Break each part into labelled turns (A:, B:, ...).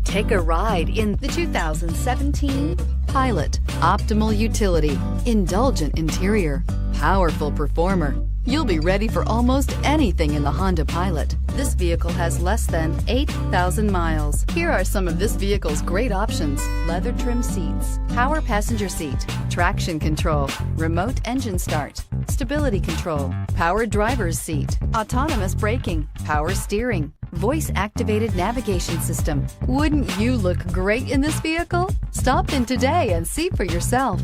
A: Take a ride in the 2017 Pilot. Optimal utility, indulgent interior, powerful performer. You'll be ready for almost anything in the Honda Pilot. This vehicle has less than 8,000 miles. Here are some of this vehicle's great options: leather trim seats, power passenger seat, traction control, remote engine start, stability control, power driver's seat, autonomous braking, power steering, voice-activated navigation system. Wouldn't you look great in this vehicle? Stop in today and see for yourself.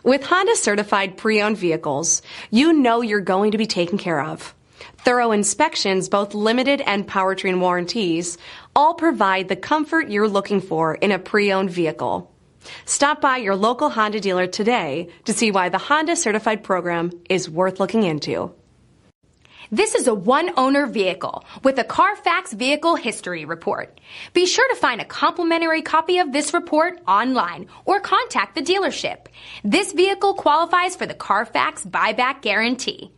B: With Honda certified pre-owned vehicles, you know you're going to be taken care of. Thorough inspections, both limited and powertrain warranties, all provide the comfort you're looking for in a pre-owned vehicle. Stop by your local Honda dealer today to see why the Honda certified program is worth looking into.
C: This is a one-owner vehicle with a CARFAX Vehicle History Report. Be sure to find a complimentary copy of this report online or contact the dealership. This vehicle qualifies for the CARFAX Buyback Guarantee.